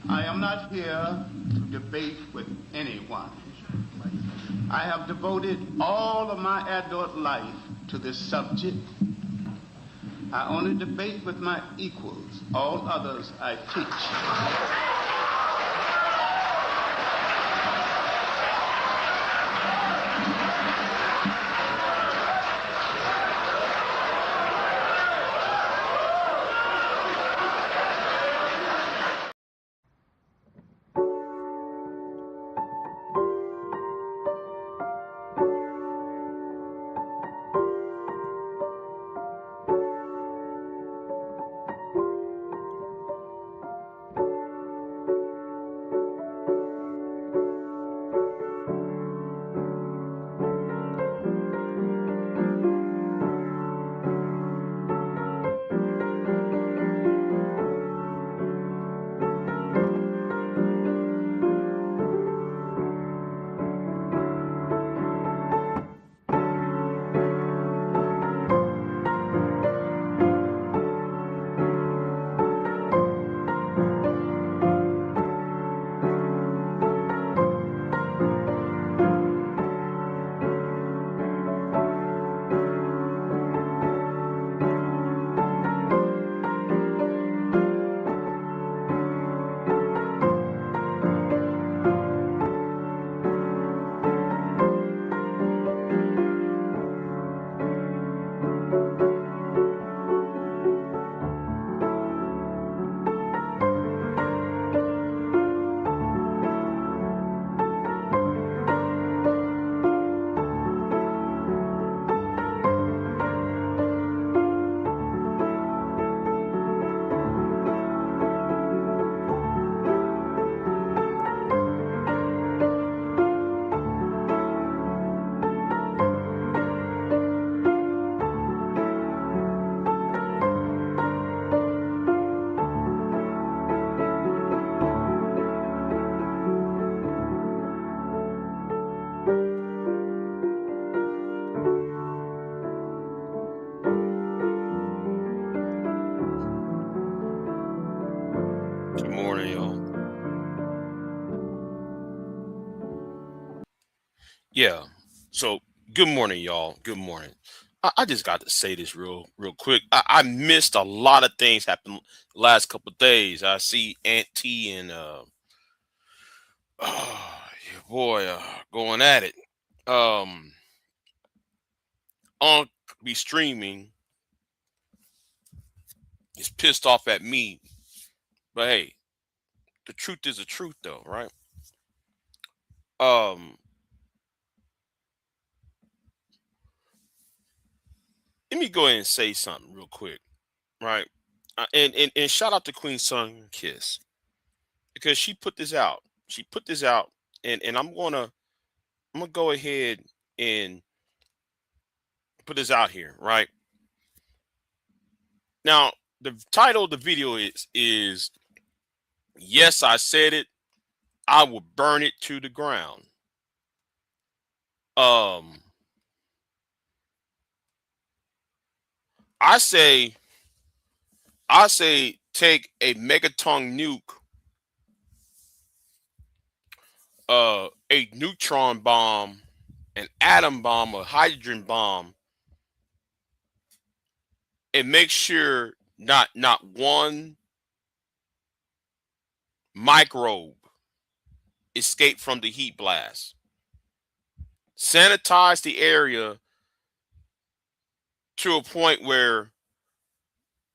I am not here to debate with anyone. I have devoted all of my adult life to this subject. I only debate with my equals. All others I teach. Good morning, y'all. Yeah. So, good morning, y'all. Good morning. I just got to say this real quick. I missed a lot of things happen last couple of days. I see Aunt T and your boy going at it. Um, on be streaming is pissed off at me, but hey, the truth is the truth, though, right? Um, Let me go ahead and say something real quick, right? And shout out to Queen Sun Kiss because she put this out. She put this out, and I'm gonna go ahead and put this out here, right? Now, the title of the video is Yes, I Said It. I Will Burn It to the Ground. Um, I say I say take a megaton nuke, a neutron bomb, an atom bomb, a hydrogen bomb, and make sure not one microbe escape from the heat blast. Sanitize the area to a point where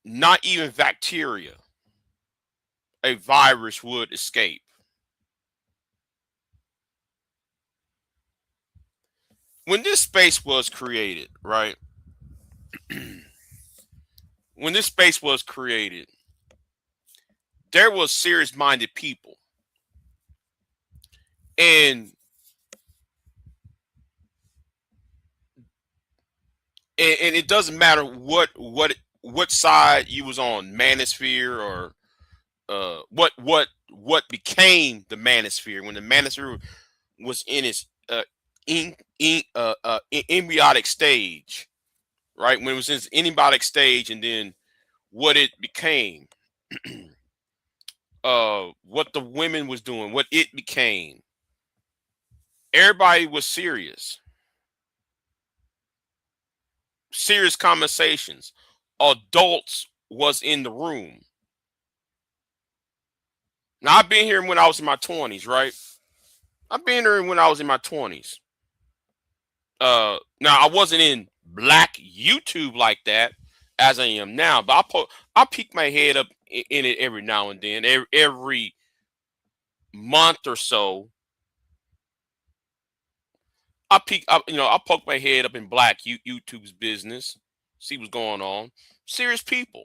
not even bacteria, a virus would escape. When this space was created, right? When this space was created, there was serious-minded people, and and it doesn't matter what side you was on, manosphere or what became the manosphere when the manosphere was in its embryonic stage, right? When it was in its embryonic stage, and then what it became. what the women was doing, what it became. Everybody was serious. Serious conversations. Adults was in the room. Now I've been here when I was in my 20s, right? I've been here when I was in my 20s. Now I wasn't in black YouTube like that as I am now, but I peek my head up in it every now and then, every month or so. I poke my head up in black YouTube's business, see what's going on. Serious people.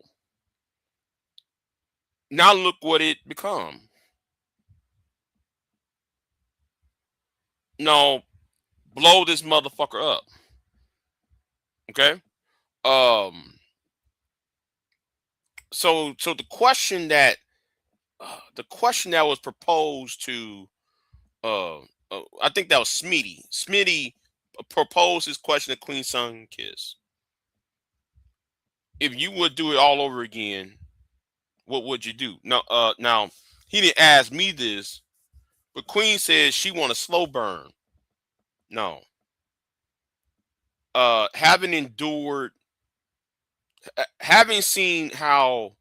Now look what it become. No, blow this motherfucker up. Okay. Um. So the question that was proposed to I think that was Smitty. Smitty proposed his question to Queen Sun Kiss. If you would do it all over again, what would you do? Now he didn't ask me this, but Queen says she want a slow burn. No. Having endured, having seen how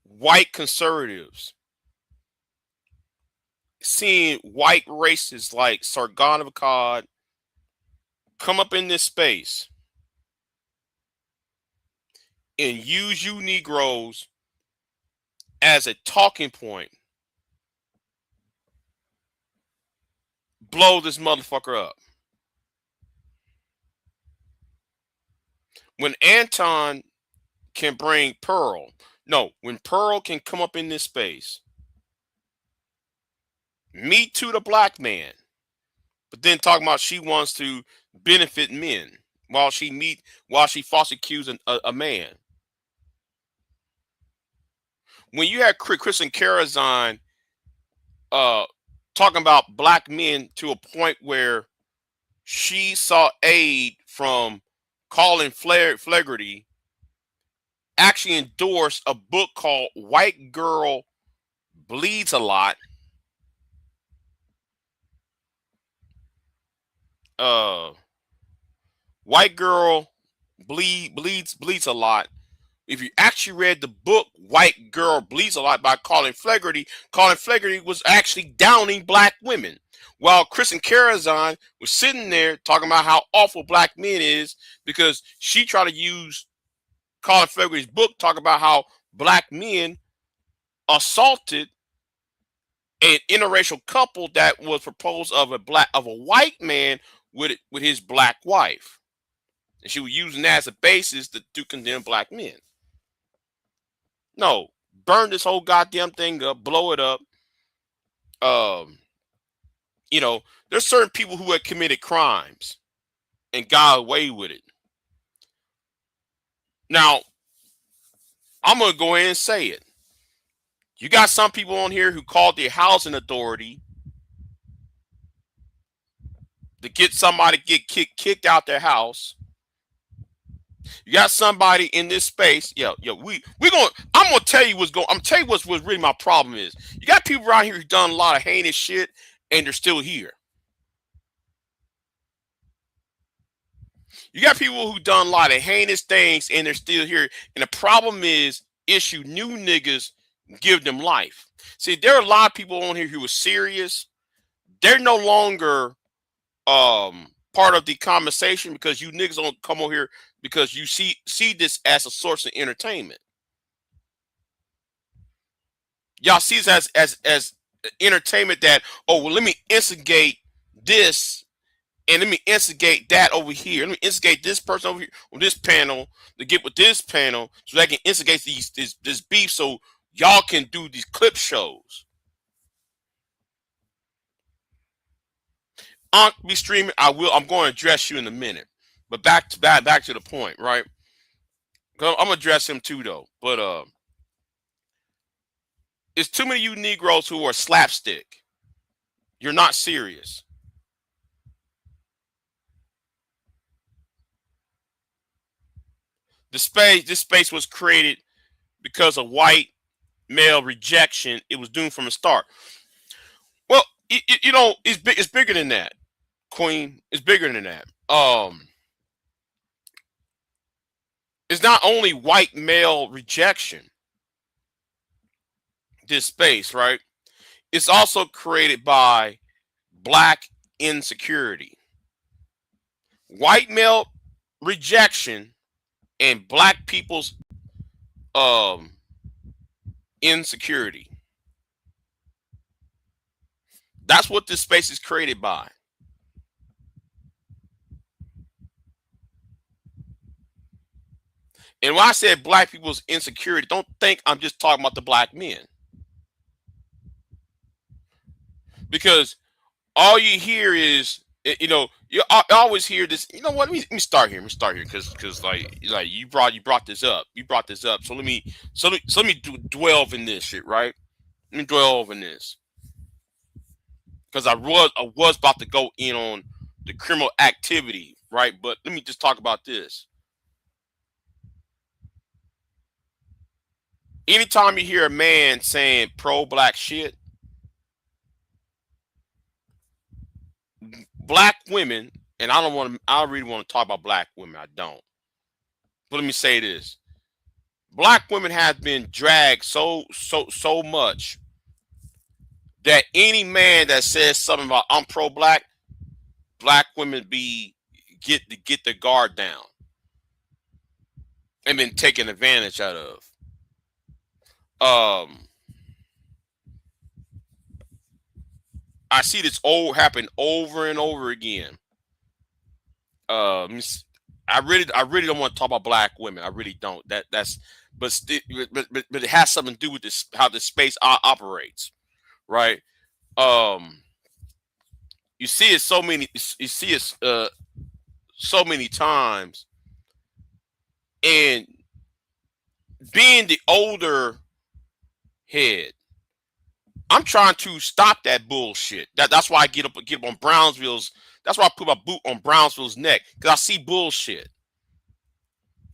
white conservatives, seeing white racists like Sargon of Akkad come up in this space and use you Negroes as a talking point, blow this motherfucker up. When Anton can bring Pearl, no, when Pearl can come up in this space, me too, the black man, but then talking about she wants to benefit men while she falsely accusing a man. When you had Kristen Karazan talking about black men to a point where she saw aid from Colin Flaherty, actually endorsed a book called White Girl Bleeds a Lot. White Girl bleeds a lot. If you actually read the book White Girl Bleeds a Lot by Colin Flaherty was actually downing black women. While Kristen Karazan was sitting there talking about how awful black men is because she tried to use Colin Flaherty's book, talk about how black men assaulted an interracial couple that was proposed of a white man with his black wife. And she was using that as a basis to condemn black men. No, burn this whole goddamn thing up, blow it up. There's certain people who had committed crimes and got away with it. Now, I'm gonna go ahead and say it. You got some people on here who called the housing authority to get somebody to get kicked out their house. You got somebody in this space. I'm gonna tell you what's really my problem is. You got people around here who've done a lot of heinous shit and they're still here. You got people who done a lot of heinous things and they're still here. And the problem is issue new niggas give them life. See, there are a lot of people on here who are serious. They're no longer part of the conversation because you niggas don't come over here because you see this as a source of entertainment. Y'all see this as entertainment that, oh, well, let me instigate this and let me instigate that over here. Let me instigate this person over here on this panel to get with this panel so they can instigate this beef so y'all can do these clip shows. I'll be streaming. I'm going to address you in a minute. But back to the point, right? I'm gonna address him too, though. But it's too many of you Negroes who are slapstick. You're not serious. This space was created because of white male rejection, it was doomed from the start. Well, it's big. It's bigger than that, Queen. It's bigger than that. It's not only white male rejection. This space, right? It's also created by black insecurity, white male rejection, and black people's insecurity. That's what this space is created by. And when I said black people's insecurity, don't think I'm just talking about the black men. Because all you hear is, you always hear this. You know what? Let me start here. Because like you brought this up. So let me dwell in this shit, right? Let me dwell in this, because I was about to go in on the criminal activity, right? But let me just talk about this. Anytime you hear a man saying pro-black shit, black women, and I don't really want to talk about black women. I don't. But let me say this. Black women have been dragged so much that any man that says something about I'm pro-black, black women get their guard down and been taken advantage out of. I see this happen over and over again. I really don't want to talk about black women. I really don't. But it has something to do with this, how the space operates, right? You see it so many. You see it so many times, and being the older head, I'm trying to stop that bullshit. That's why I get up on Brownsville's. That's why I put my boot on Brownsville's neck, because I see bullshit.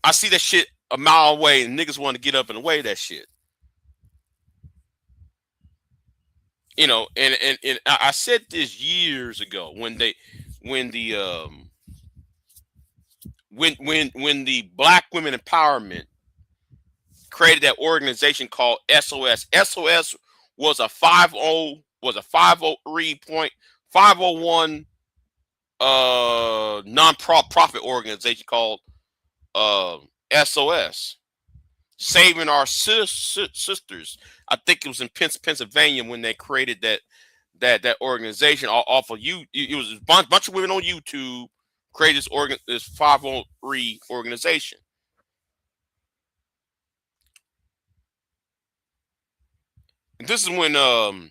I see that shit a mile away, and niggas want to get up and away that shit. And I said this years ago when the Black Women Empowerment created that organization called SOS. SOS was a 501 non-profit organization called SOS, Saving Our Sisters. I think it was in Pennsylvania when they created that organization off of you. It was a bunch of women on YouTube created this 503 organization. And this is when I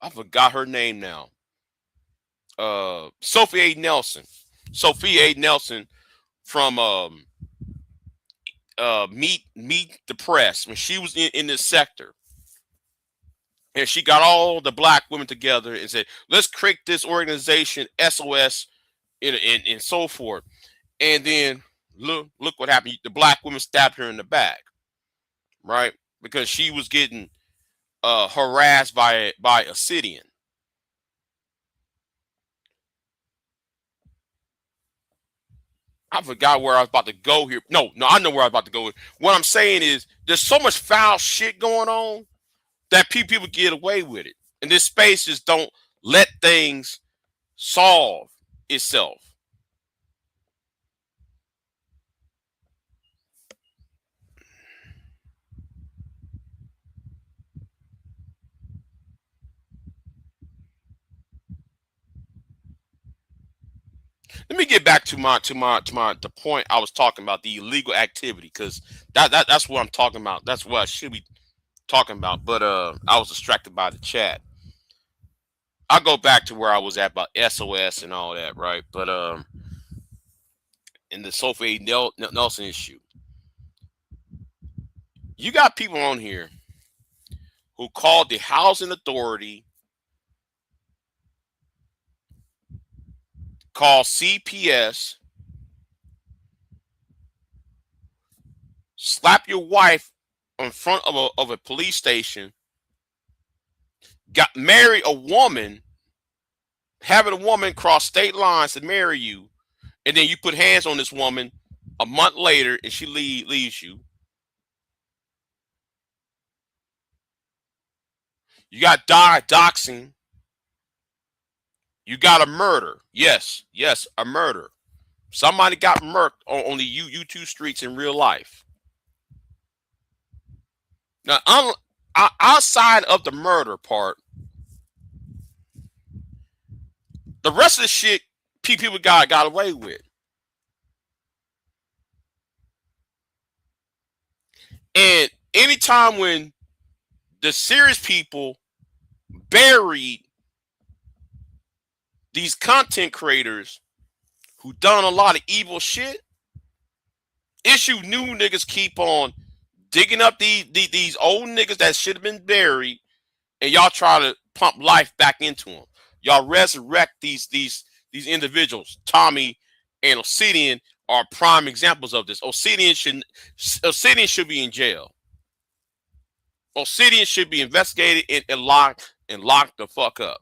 forgot her name now. Sophie A. Nelson from Meet the Press, when she was in this sector, and she got all the black women together and said, let's create this organization SOS and so forth. And then look what happened. The black women stabbed her in the back, right? Because she was getting harassed by a sit-in. I forgot where I was about to go here. No, I know where I was about to go. What I'm saying is there's so much foul shit going on that people get away with it. And this space just don't let things solve itself. Let me get back to the point I was talking about, the illegal activity, because that's what I'm talking about. That's what I should be talking about. But I was distracted by the chat. I'll go back to where I was at about SOS and all that, right? But in the Sophie Nelson issue, you got people on here who called the housing authority, call CPS, slap your wife in front of a police station, got married a woman, having a woman cross state lines to marry you, and then you put hands on this woman a month later and she leaves you. You got doxing. You got a murder. Yes, a murder. Somebody got murked on the U2 streets in real life. Now, outside of the murder part, the rest of the shit people got away with. And anytime when the serious people buried these content creators who done a lot of evil shit, issue new niggas keep on digging up these old niggas that should have been buried, and y'all try to pump life back into them. Y'all resurrect these individuals. Tommy and Obsidian are prime examples of this. Obsidian should be in jail. Obsidian should be investigated and locked the fuck up.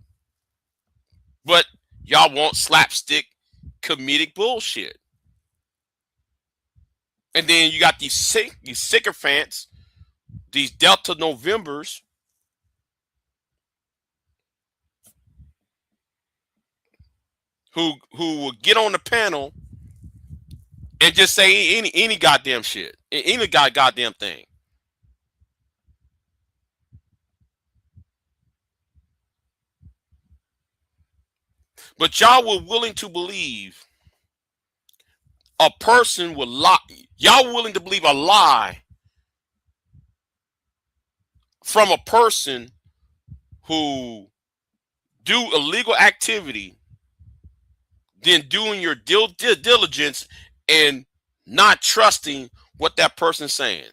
But y'all want slapstick comedic bullshit. And then you got these sycophants, these Delta Novembers, who will get on the panel and just say any goddamn shit, any goddamn thing. But y'all were willing to believe a person would lie. Y'all were willing to believe a lie from a person who do illegal activity, then doing your due diligence and not trusting what that person's saying.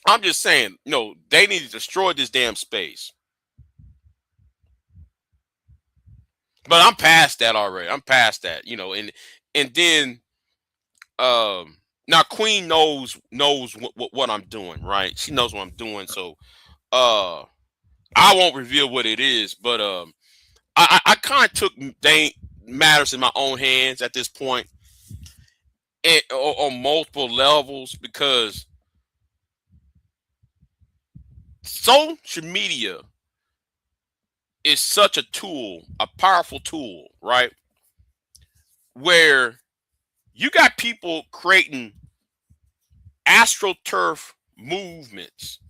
I'm just saying, no, they need to destroy this damn space. But I'm past that already. I'm past that, and then now Queen knows what I'm doing, right? She knows what I'm doing, so I won't reveal what it is, but I kind of took matters in my own hands at this point, on multiple levels, because social media is such a tool, a powerful tool, right? Where you got people creating astroturf movements.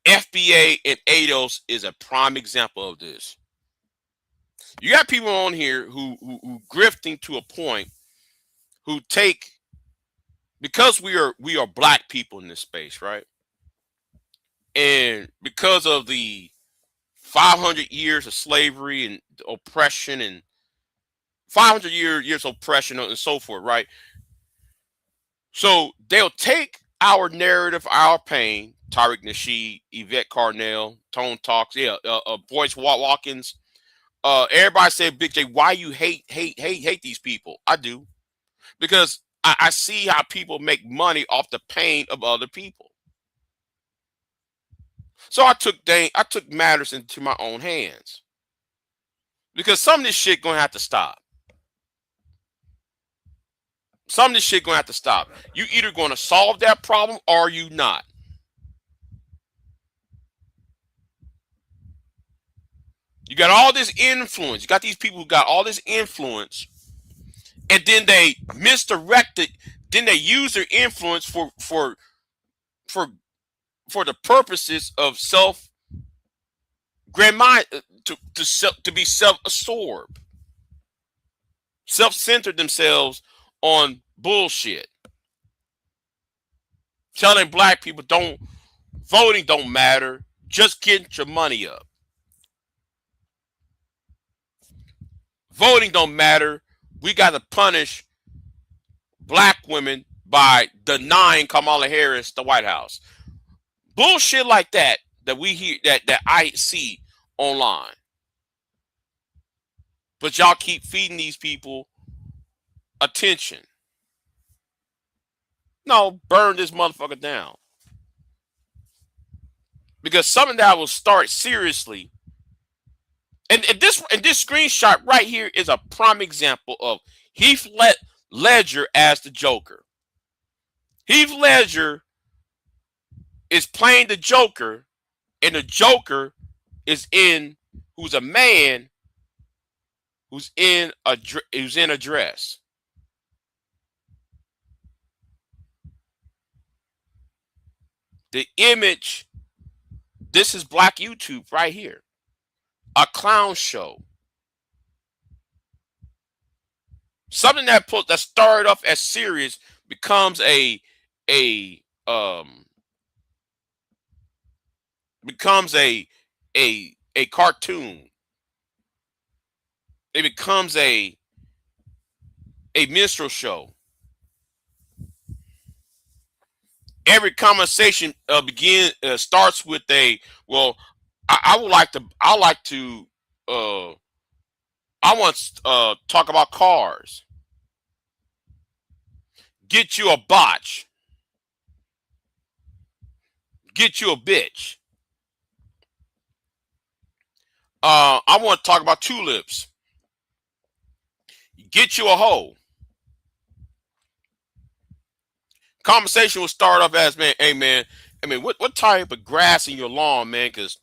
FBA and ADOS is a prime example of this. You got people on here who grifting to a point, who take, because we are black people in this space, right? And because of the 500 years of slavery and oppression, and 500 years of oppression and so forth, right? So they'll take our narrative, our pain, Tariq Nasheed, Yvette Carnell, Tone Talks, Boyce Watkins. Everybody said, Big J, why you hate these people? I do. Because I see how people make money off the pain of other people. So I took matters into my own hands. Because some of this shit gonna have to stop. Some of this shit gonna have to stop. You either gonna solve that problem or you not. You got all this influence. You got these people who got all this influence, and then they misdirect it. Then they use their influence for the purposes of to be self-absorbed, self-centered themselves on bullshit, telling black people voting don't matter, just get your money up. Voting don't matter. We got to punish black women by denying Kamala Harris the White House. Bullshit like that we hear, that I see online. But y'all keep feeding these people attention. No, burn this motherfucker down. Because something that will start seriously. And this screenshot right here is a prime example of Heath Ledger as the Joker. Heath Ledger is playing the Joker, and the Joker who's a man who's in a dress. The image, this is Black YouTube right here. A clown show. Something that started off as serious becomes a cartoon. It becomes a minstrel show. Every conversation starts with well, I want to talk about cars. Get you a botch. Get you a bitch. I want to talk about tulips. Get you a hoe. Conversation will start off as, man, hey man, I mean, what type of grass in your lawn, man? Because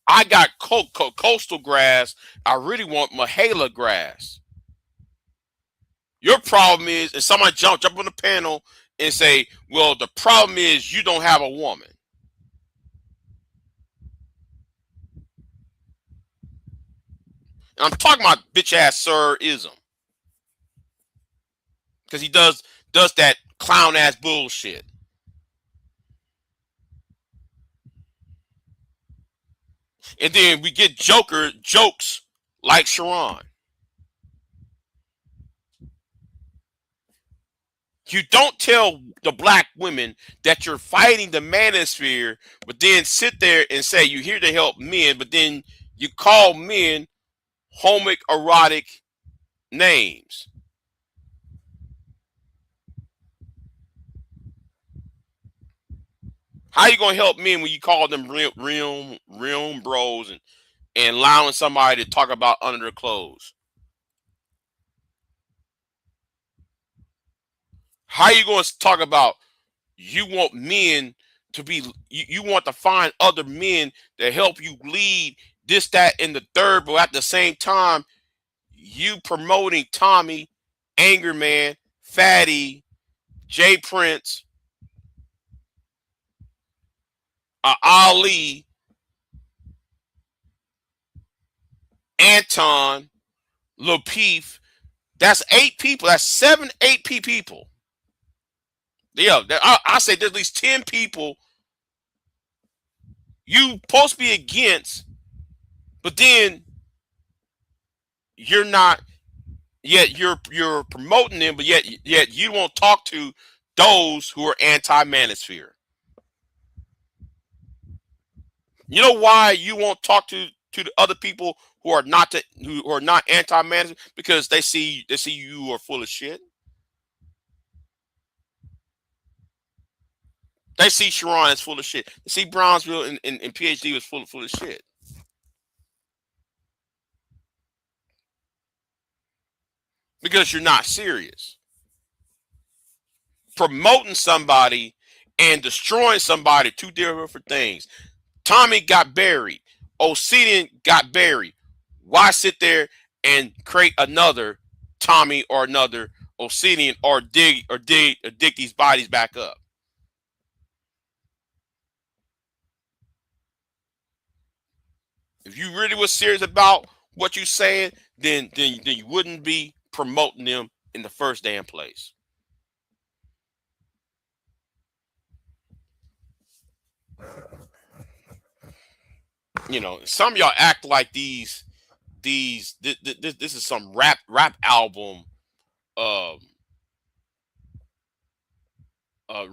I got coastal grass. I really want Mahala grass. Your problem is, and somebody jump on the panel and say, well, the problem is you don't have a woman. And I'm talking about bitch ass sir-ism. Because he does that clown ass bullshit. And then we get jokes like Sharon. You don't tell the black women that you're fighting the manosphere, but then sit there and say you're here to help men, but then you call men homoerotic names. How you gonna help men when you call them real bros and allowing somebody to talk about under their clothes? How you going to talk about you want men to be, you want to find other men to help you lead this, that, and the third, but at the same time, you promoting Tommy, Anger Man, Fatty, Jay Prince, Ali, Anton, Lil Peep. That's 8 people. That's 7, 8 people. Yeah, I say there's at least 10 people you supposed to be against, but then you're not. Yet you're promoting them, but yet you won't talk to those who are anti-manosphere. You know why you won't talk to the other people who are not anti-manosphere? Because they see you are full of shit. They see Sharon as full of shit. They see Brownsville and PhD was full of shit. Because you're not serious. Promoting somebody and destroying somebody, 2 different things. Tommy got buried. Obsidian got buried. Why sit there and create another Tommy or another Obsidian or dig these bodies back up? If you really was serious about what you saying, then you wouldn't be promoting them in the first damn place. You know, some of y'all act like this is some rap album,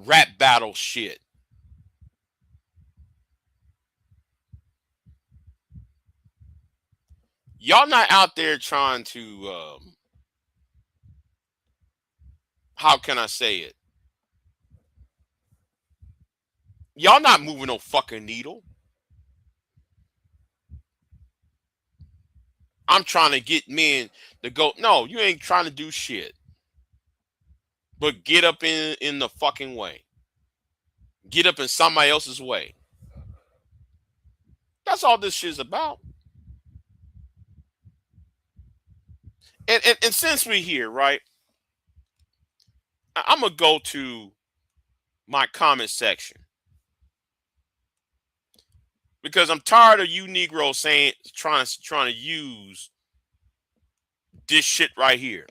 rap battle shit. Y'all not out there trying to how can I say it? Y'all not moving no fucking needle. I'm trying to get men to go. No, you ain't trying to do shit. But get up in the fucking way. Get up in somebody else's way. That's all this shit's about. And since we're here, right? I'm gonna go to my comment section because I'm tired of you Negroes saying trying to use this shit right here.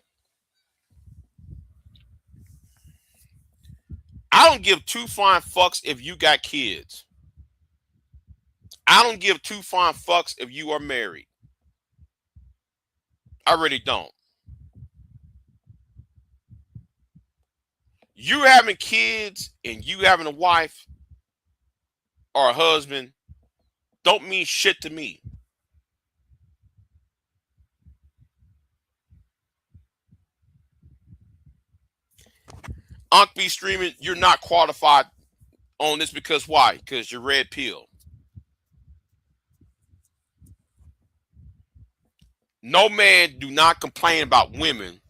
I don't give two flying fucks if you got kids. I don't give two flying fucks if you are married. I really don't. You having kids and you having a wife or a husband don't mean shit to me. Unc be streaming, you're not qualified on this because why? Because you're red pill. No man do not complain about women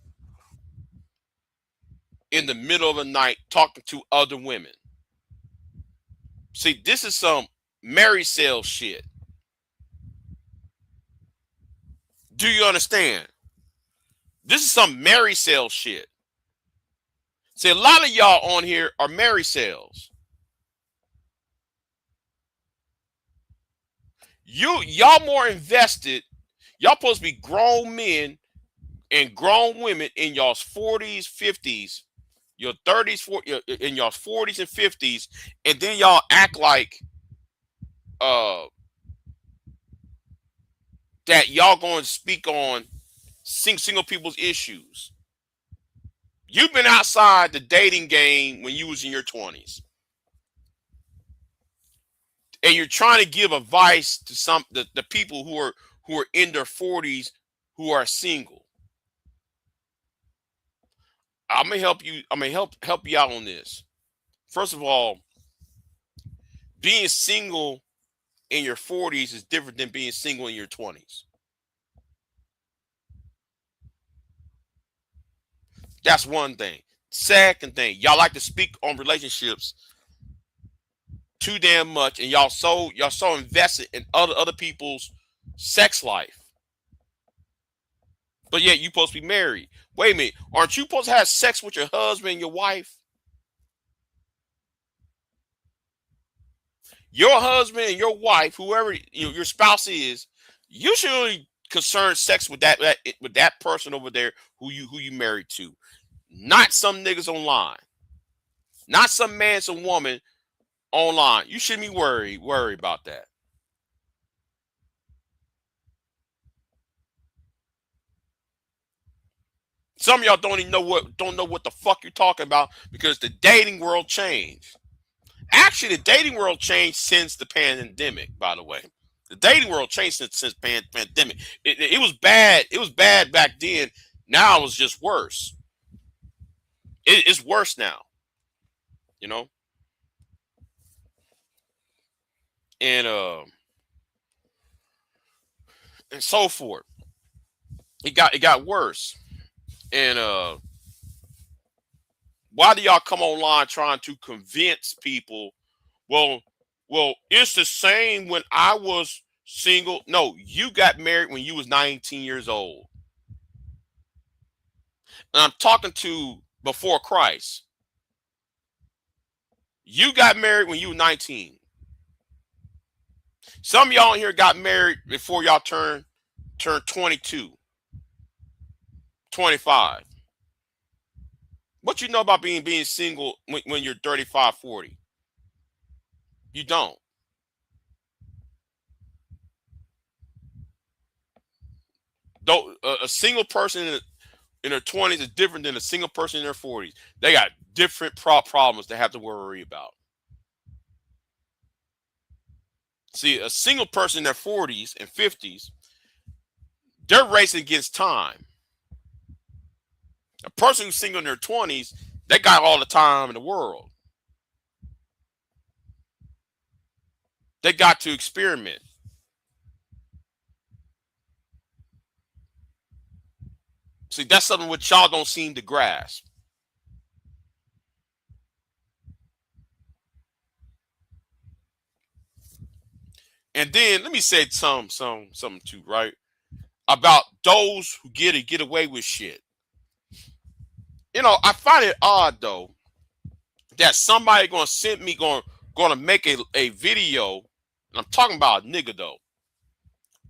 in the middle of the night talking to other women. See, this is some Mary sale shit. Do you understand? This is some Mary sale shit. See, a lot of y'all on here are Mary sales. Y'all more invested. Y'all supposed to be grown men and grown women in y'all's 40s, 50s, your 30s, in y'all's 40s and 50s, and then y'all act like that y'all going to speak on single people's issues. You've been outside the dating game when you was in your 20s. And you're trying to give advice to the people who are in their 40s who are single. I'm gonna help you. I'm gonna help you out on this. First of all, being single in your 40s is different than being single in your 20s. That's one thing. Second thing, y'all like to speak on relationships too damn much, and y'all so invested in other people's sex life. But yet you supposed to be married. Wait a minute, aren't you supposed to have sex with your husband and your wife? Your husband and your wife, whoever your spouse is, you should only concern sex with that person over there who you married to, not some niggas online, not some man, some woman online. You shouldn't be worried about that. Some of y'all don't know what the fuck you're talking about because the dating world changed. Actually, the dating world changed since the pandemic. By the way, the dating world changed since pandemic. It was bad. It was bad back then. Now it's just worse. It's worse now. You know, and and so forth. It got worse. And why do y'all come online trying to convince people? Well, it's the same when I was single. No, you got married when you was 19 years old. And I'm talking to before Christ. You got married when you were 19. Some of y'all in here got married before y'all turned 22, 25. What you know about being single when you're 35, 40? You don't. Though a single person in their 20s is different than a single person in their 40s. They got different problems they have to worry about. See, a single person in their 40s and 50s, They're racing against time. A person who's single in their 20s, they got all the time in the world. They got to experiment. See, that's something which y'all don't seem to grasp. And then let me say something too, right? About those who get away with shit. You know, I find it odd though that somebody gonna make a video, and I'm talking about a nigga though,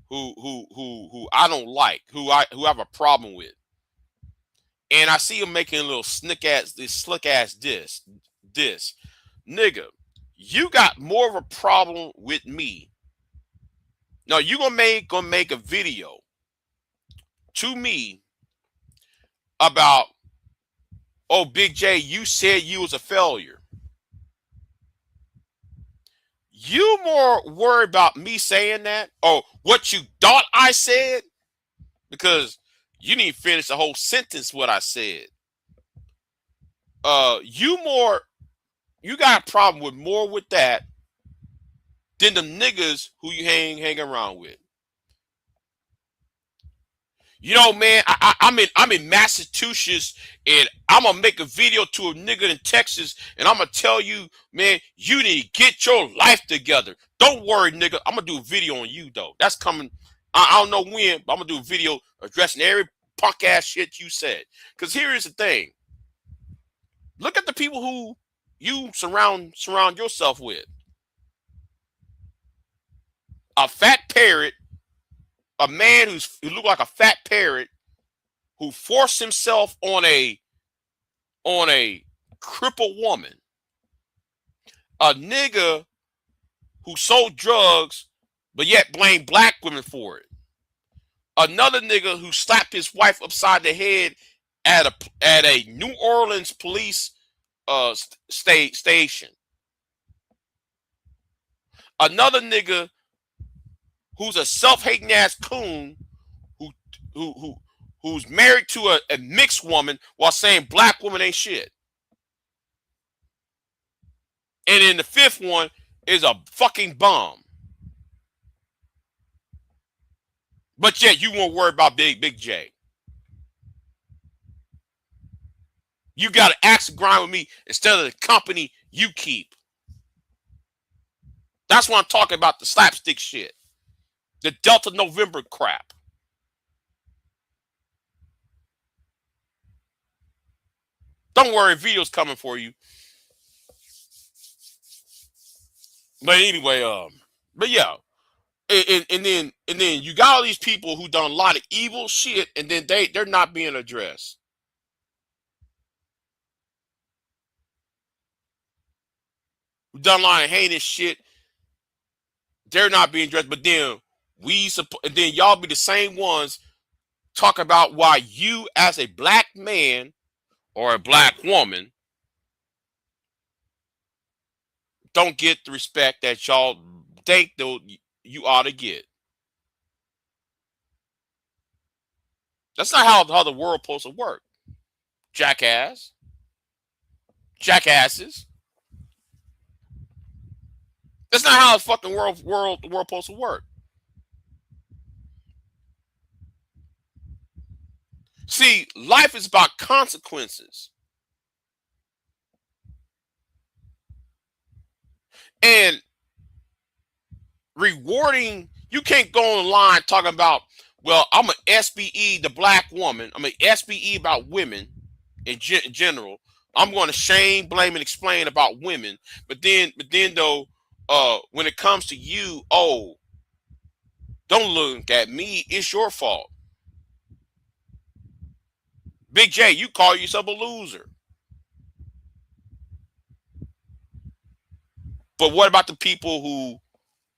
who I don't like, who I have a problem with. And I see him making a little slick ass diss. Nigga, you got more of a problem with me. Now you gonna make a video to me about, oh, Big J, you said you was a failure. You more worried about me saying that or what you thought I said? Because you didn't finish the whole sentence what I said. You got a problem with more with that than the niggas who you hang around with. You know, man, I'm in Massachusetts, and I'm gonna make a video to a nigga in Texas, and I'm gonna tell you, man, you need to get your life together. Don't worry, nigga. I'm gonna do a video on you though. That's coming. I don't know when, but I'm gonna do a video addressing every punk ass shit you said. Cause here is the thing. Look at the people who you surround yourself with. A fat parrot, a man who looked like a fat parrot, who forced himself on a crippled woman, a nigga who sold drugs but yet blamed black women for it, another nigga who slapped his wife upside the head at a New Orleans police station, another nigga who's a self-hating ass coon who's married to a mixed woman while saying black woman ain't shit. And then the fifth one is a fucking bum. But yet you won't worry about Big J. You got to axe and grind with me instead of the company you keep. That's what I'm talking about, the slapstick shit. The Delta November crap. Don't worry, video's coming for you. But anyway, but yeah. And then you got all these people who done a lot of evil shit, and then they're not being addressed. Who done a lot of heinous shit, they're not being addressed. But then and then y'all be the same ones talk about why you as a black man or a black woman don't get the respect that y'all think you ought to get. That's not how the world supposed to work. Jackasses. That's not how the fucking world supposed to work. See, life is about consequences. And rewarding, you can't go online talking about, well, I'm an SBE the black woman. I'm an SBE about women in general. I'm going to shame, blame, and explain about women. But then though, when it comes to you, oh, don't look at me. It's your fault. Big J, you call yourself a loser. But what about the people who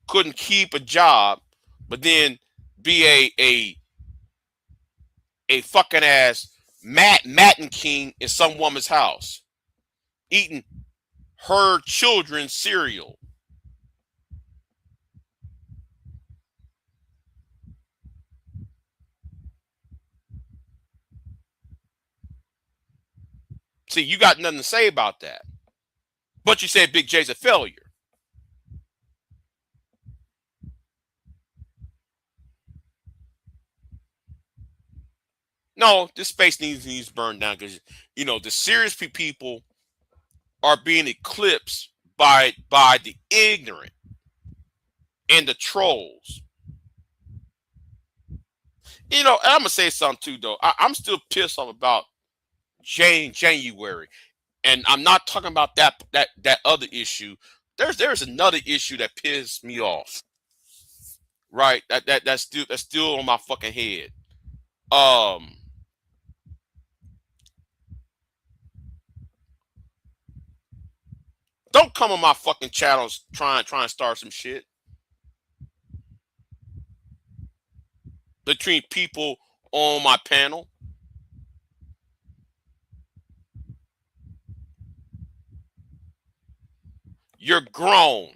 couldn't keep a job, but then be a fucking ass Matin King in some woman's house, eating her children's cereal? See, you got nothing to say about that. But you said Big J's a failure. No, this space needs burned down because the serious people are being eclipsed by the ignorant and the trolls. And I'm gonna say something too, though. I'm still pissed off about January, and I'm not talking about that other issue. There's another issue that pissed me off. Right, that's still on my fucking head. Don't come on my fucking channels trying to start some shit between people on my panel. You're grown.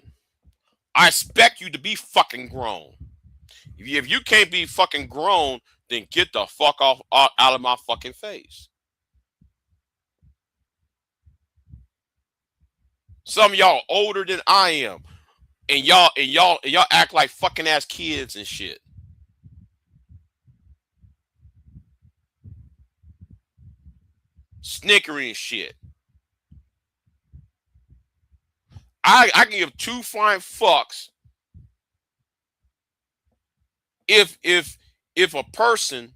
I expect you to be fucking grown. If you can't be fucking grown, then get the fuck off out of my fucking face. Some of y'all older than I am, and y'all act like fucking ass kids and shit. Snickering shit. I can give two flying fucks if a person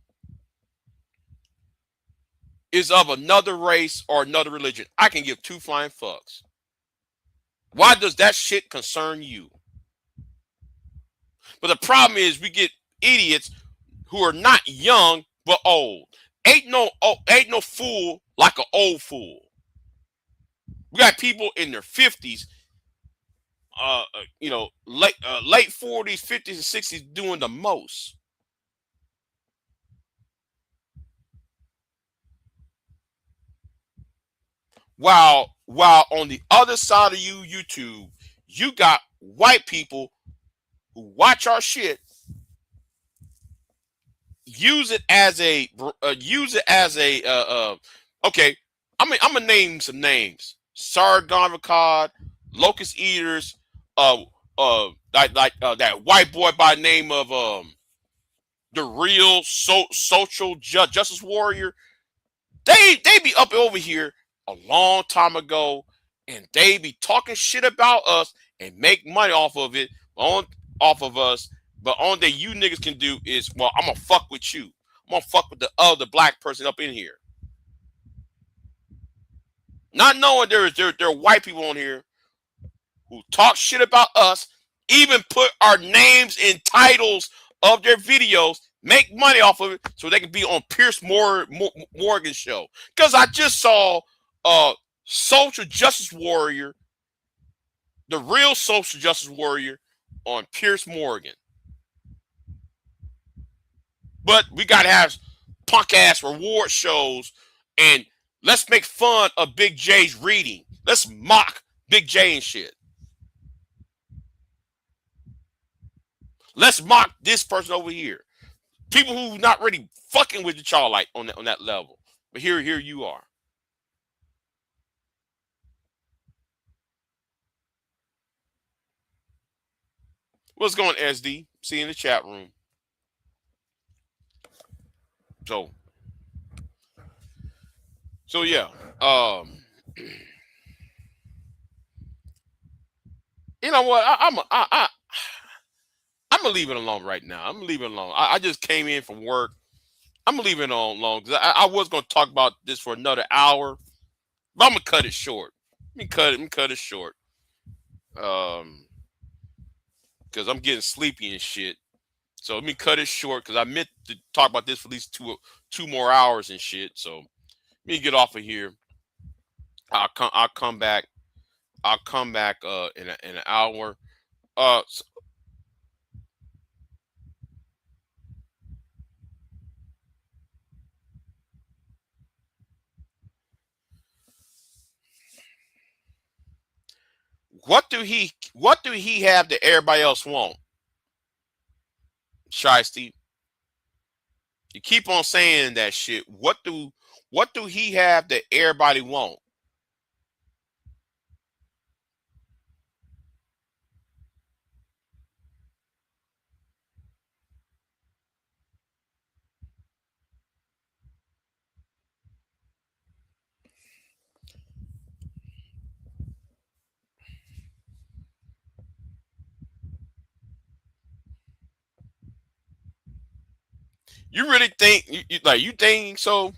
is of another race or another religion. I can give two flying fucks. Why does that shit concern you? But the problem is we get idiots who are not young but old. Ain't no fool like an old fool. We got people in their 50s, late 40s, 50s, and 60s doing the most. While on the other side of YouTube, you got white people who watch our shit, use it as a okay. I'm gonna name some names: Sargon of Akkad, Locust Eaters, that white boy by the name of the real social justice warrior. They be up over here a long time ago, and they be talking shit about us and make money off of us. But only thing you niggas can do is, well, I'm gonna fuck with you. I'm gonna fuck with the other black person up in here. Not knowing there are white people on here who talk shit about us, even put our names in titles of their videos, make money off of it so they can be on Pierce Morgan show. Because I just saw social justice warrior, the real social justice warrior, on Pierce Morgan. But we gotta have punk ass reward shows, and let's make fun of Big J's reading. Let's mock Big J and shit. Let's mock this person over here. People who not really fucking with y'all like on that level. But here you are. What's going on, SD? See you in the chat room. So yeah. You know what? I'm gonna leave it alone right now. I'm gonna leave it alone. I just came in from work. I'm gonna leave it alone because I was gonna talk about this for another hour, but I'm gonna cut it short. Let me cut it short. Because I'm getting sleepy and shit. So let me cut it short because I meant to talk about this for at least two more hours and shit. So let me get off of here. I'll come back. I'll come back in an hour. What do he have that everybody else want? Shiesty. You keep on saying that shit. What do What do he have that everybody want? You really think you think so?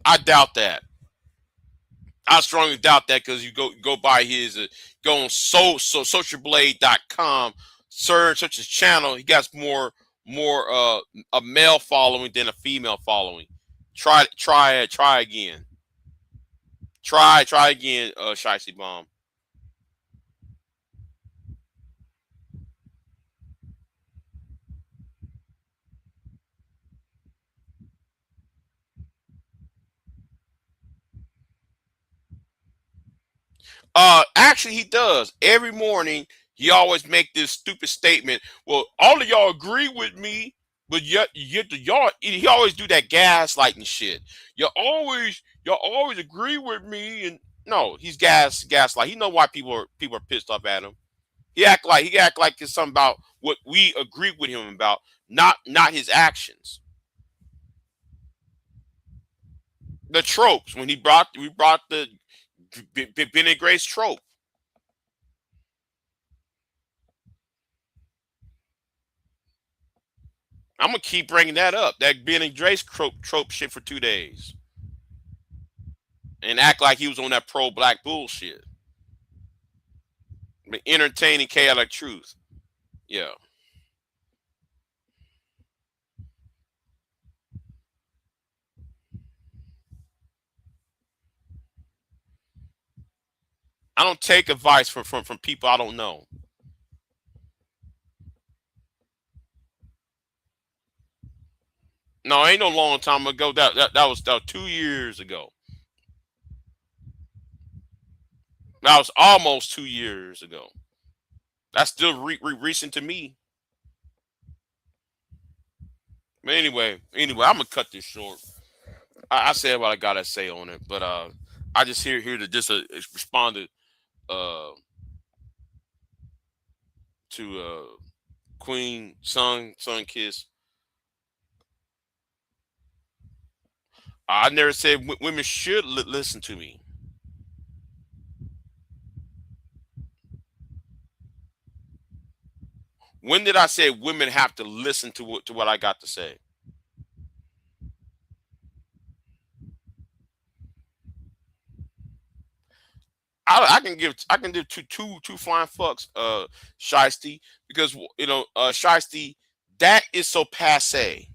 I doubt that. I strongly doubt that because you go by his go on socialblade.com, search his channel. He got more a male following than a female following. Try again. Try again, Shicey Bomb. Actually, he does. Every morning, he always make this stupid statement. Well, all of y'all agree with me, but yet y'all, he always do that gaslighting shit. Y'all always agree with me, and no, he's gaslight. He know why people are pissed off at him. He act like it's something about what we agree with him about, not his actions. The tropes when we brought the Ben and Grace trope. I'm gonna keep bringing that up. That Ben and Grace trope shit for 2 days, and act like he was on that pro black bullshit. But entertaining chaotic truth. Yeah, I don't take advice from people I don't know. No, ain't no long time ago. That was 2 years ago. That was almost 2 years ago. That's still recent to me. But anyway, I'm gonna cut this short. I said what I gotta say on it, but I just here to just respond uh to Queen Sun Kiss. I never said women should listen to me. When did I say women have to listen to what I got to say? I can give two flying fucks, Shiesty, because Shiesty, that is so passe.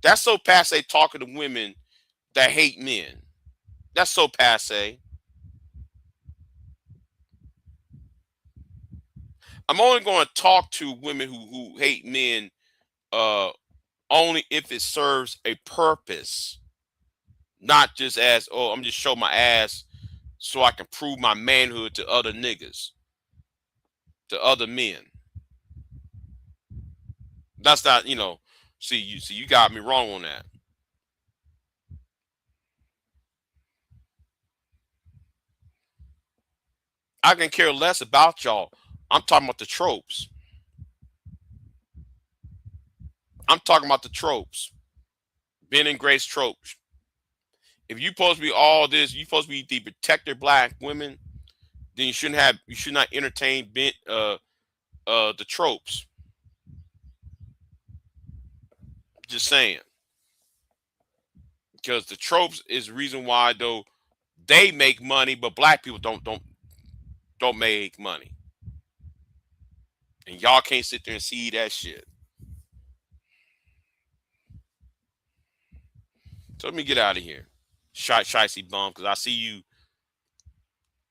That's so passe talking to women that hate men. That's so passe. I'm only going to talk to women who hate men uh only if it serves a purpose, not just as, oh, I'm just show my ass so I can prove my manhood to other niggas, to other men. That's not. See, you got me wrong on that. I can care less about y'all. I'm talking about the tropes. I'm talking about the tropes. Ben and Grace tropes. If you supposed to be all this, you supposed to be the protector black women, then you should not entertain the tropes. Just saying. Because the tropes is the reason why though they make money, but black people don't make money. And y'all can't sit there and see that shit. So let me get out of here. Shicey bum, because I see you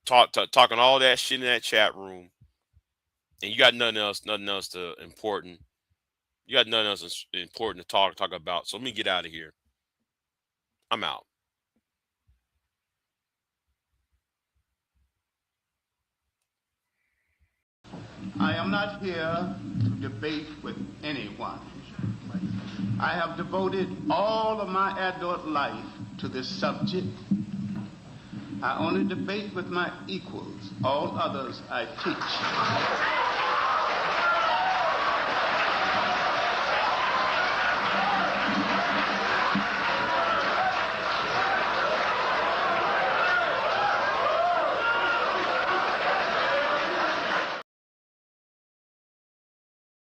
talking all that shit in that chat room, and you got nothing else to important. You got nothing else important to talk about. So let me get out of here. I'm out. I am not here to debate with anyone. I have devoted all of my adult life to this subject. I only debate with my equals. All others I teach.